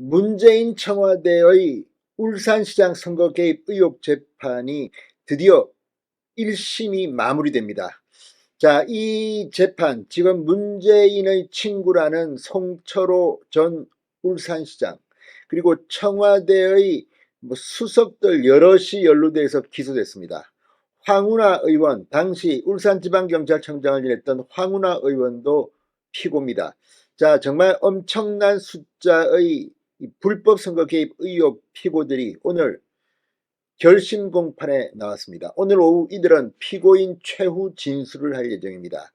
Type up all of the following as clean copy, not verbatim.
문재인 청와대의 울산시장 선거 개입 의혹 재판이 드디어 1심이 마무리됩니다. 자, 이 재판, 지금 문재인의 친구라는 송철호 전 울산시장, 그리고 청와대의 수석들 여럿이 연루돼서 기소됐습니다. 황운하 의원, 당시 울산지방경찰청장을 지냈던 황운하 의원도 피고입니다. 자, 정말 엄청난 숫자의 불법 선거 개입 의혹 피고들이 오늘 결심 공판에 나왔습니다. 오늘 오후 이들은 피고인 최후 진술을 할 예정입니다.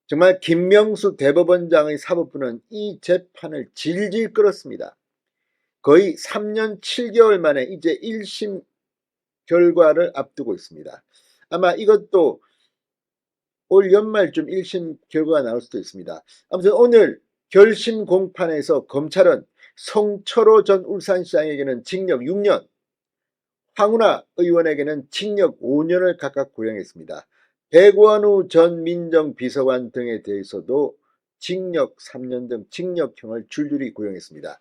정말 김명수 대법원장의 사법부는 이 재판을 질질 끌었습니다. 거의 3년 7개월 만에 이제 1심 결과를 앞두고 있습니다. 아마 이것도 올 연말쯤 1심 결과가 나올 수도 있습니다. 아무튼 오늘 결심 공판에서 검찰은 송철호 전 울산시장에게는 징역 6년, 황운하 의원에게는 징역 5년을 각각 구형했습니다. 백원우 전 민정비서관 등에 대해서도 징역 3년 등 징역형을 줄줄이 구형했습니다.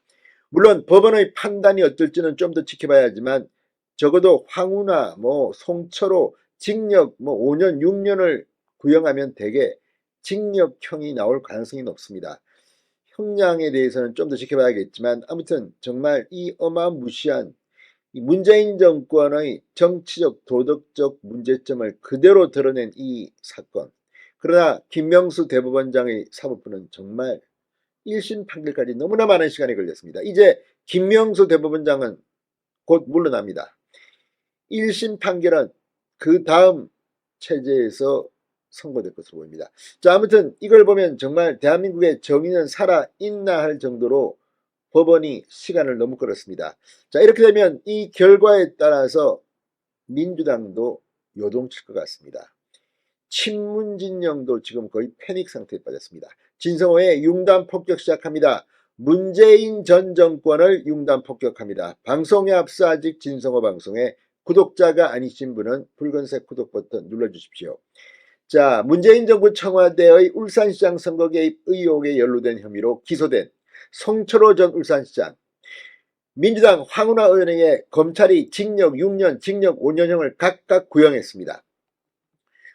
물론 법원의 판단이 어떨지는 좀 더 지켜봐야 하지만 적어도 황운하, 송철호 징역 5년, 6년을 구형하면 대개 징역형이 나올 가능성이 높습니다. 형량에 대해서는 좀 더 지켜봐야겠지만 아무튼 정말 이 어마무시한 문재인 정권의 정치적 도덕적 문제점을 그대로 드러낸 이 사건. 그러나 김명수 대법원장의 사법부는 정말 1심 판결까지 너무나 많은 시간이 걸렸습니다. 이제 김명수 대법원장은 곧 물러납니다. 1심 판결은 그 다음 체제에서 선고될 것으로 보입니다. 자, 아무튼 이걸 보면 정말 대한민국의 정의는 살아있나 할 정도로 법원이 시간을 너무 끌었습니다. 자, 이렇게 되면 이 결과에 따라서 민주당도 요동칠 것 같습니다. 친문진영도 지금 거의 패닉 상태에 빠졌습니다. 진성호의 융단 폭격 시작합니다. 문재인 전 정권을 융단 폭격합니다. 방송에 앞서 아직 진성호 방송에 구독자가 아니신 분은 붉은색 구독 버튼 눌러주십시오. 자, 문재인 정부 청와대의 울산시장 선거 개입 의혹에 연루된 혐의로 기소된 송철호 전 울산시장, 민주당 황운하 의원에게 검찰이 징역 6년, 징역 5년형을 각각 구형했습니다.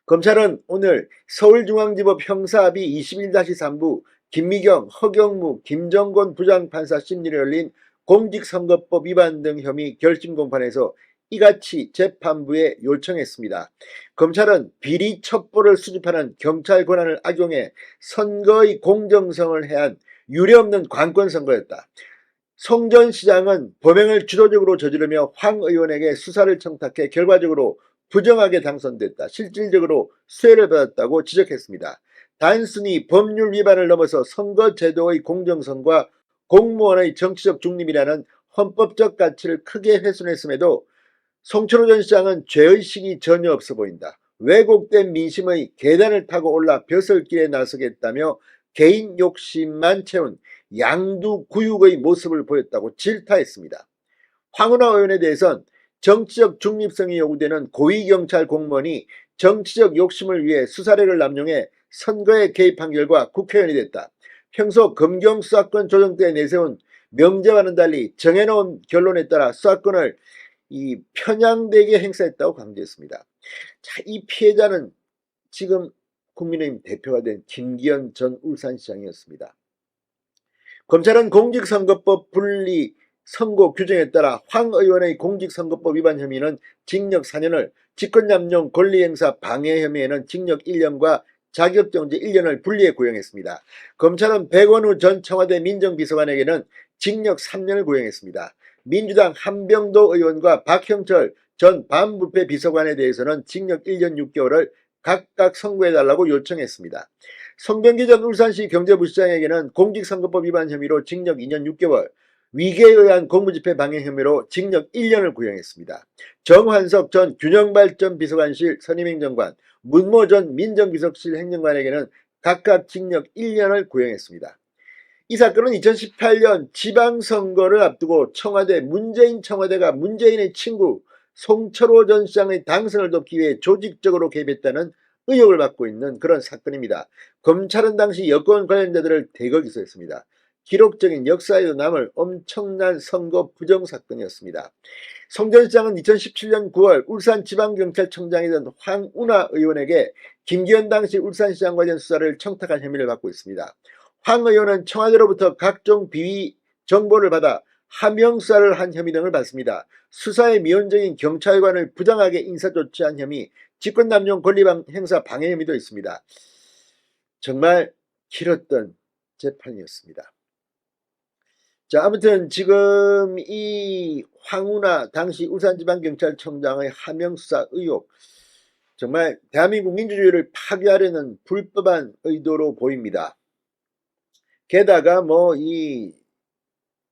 검찰은 오늘 서울중앙지법 형사합의 21-3부 김미경, 허경무, 김정권 부장판사 심리를 열린 공직선거법 위반 등 혐의 결심 공판에서 이같이 재판부에 요청했습니다. 검찰은 비리 첩보를 수집하는 경찰 권한을 악용해 선거의 공정성을 해한 유례없는 관권 선거였다. 송 전 시장은 범행을 주도적으로 저지르며 황 의원에게 수사를 청탁해 결과적으로 부정하게 당선됐다. 실질적으로 수혜를 받았다고 지적했습니다. 단순히 법률 위반을 넘어서 선거제도의 공정성과 공무원의 정치적 중립이라는 헌법적 가치를 크게 훼손했음에도 송철호 전 시장은 죄의식이 전혀 없어 보인다. 왜곡된 민심의 계단을 타고 올라 벼슬길에 나서겠다며 개인 욕심만 채운 양두구육의 모습을 보였다고 질타했습니다. 황운하 의원에 대해선 정치적 중립성이 요구되는 고위경찰 공무원이 정치적 욕심을 위해 수사력을 남용해 선거에 개입한 결과 국회의원이 됐다. 평소 검경수사권 조정 때 내세운 명제와는 달리 정해놓은 결론에 따라 수사권을 편향되게 행사했다고 강조했습니다. 자, 이 피해자는 지금 국민의힘 대표가 된 김기현 전 울산시장이었습니다. 검찰은 공직선거법 분리 선고 규정에 따라 황 의원의 공직선거법 위반 혐의는 징역 4년을, 직권남용 권리행사 방해 혐의에는 징역 1년과 자격정지 1년을 분리해 구형했습니다. 검찰은 백원우 전 청와대 민정비서관에게는 징역 3년을 구형했습니다. 민주당 한병도 의원과 박형철 전 반부패 비서관에 대해서는 징역 1년 6개월을 각각 선고해달라고 요청했습니다. 송병기 전 울산시 경제부시장에게는 공직선거법 위반 혐의로 징역 2년 6개월, 위계에 의한 공무집행 방해 혐의로 징역 1년을 구형했습니다. 정환석 전 균형발전 비서관실 선임행정관, 문모 전 민정비서실 행정관에게는 각각 징역 1년을 구형했습니다. 이 사건은 2018년 지방선거를 앞두고 문재인 청와대가 문재인의 친구 송철호 전 시장의 당선을 돕기 위해 조직적으로 개입했다는 의혹을 받고 있는 그런 사건입니다. 검찰은 당시 여권 관련자들을 대거 기소했습니다. 기록적인 역사에도 남을 엄청난 선거 부정 사건이었습니다. 송전시장은 2017년 9월 울산지방경찰청장이던 황운하 의원에게 김기현 당시 울산시장 관련 수사를 청탁한 혐의를 받고 있습니다. 황 의원은 청와대로부터 각종 비위 정보를 받아 하명수사를 한 혐의 등을 받습니다. 수사에 미온적인 경찰관을 부당하게 인사조치한 혐의, 직권남용 권리방 행사 방해 혐의도 있습니다. 정말 길었던 재판이었습니다. 자, 아무튼 지금 이 황운하 당시 울산지방경찰청장의 하명수사 의혹, 정말 대한민국 민주주의를 파괴하려는 불법한 의도로 보입니다. 게다가 뭐 이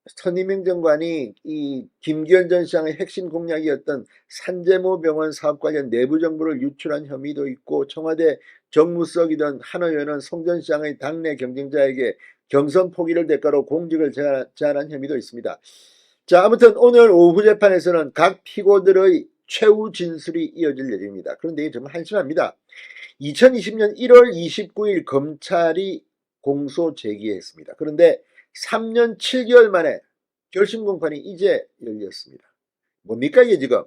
선임행 장관이 이 김기현 전 시장의 핵심 공약이었던 산재모 병원 사업 관련 내부 정보를 유출한 혐의도 있고, 청와대 정무석이던 한 의원은 송 전 시장의 당내 경쟁자에게 경선 포기를 대가로 공직을 제한한 혐의도 있습니다. 자, 아무튼 오늘 오후 재판에서는 각 피고들의 최후 진술이 이어질 예정입니다. 그런데 이게 정말 한심합니다. 2020년 1월 29일 검찰이 공소 제기했습니다. 그런데 3년 7개월 만에 결심 공판이 이제 열렸습니다. 뭡니까 이게 지금?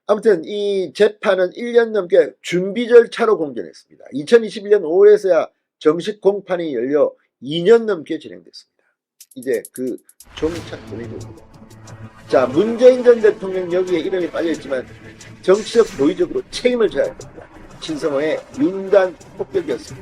아무튼 이 재판은 1년 넘게 준비 절차로 공전했습니다. 2021년 5월에서야 정식 공판이 열려 2년 넘게 진행됐습니다. 이제 그 종착점이 됩니다. 자, 문재인 전 대통령 여기에 이름이 빠져있지만 정치적 도의적으로 책임을 져야 합니다. 진성호의 융단 폭격이었습니다.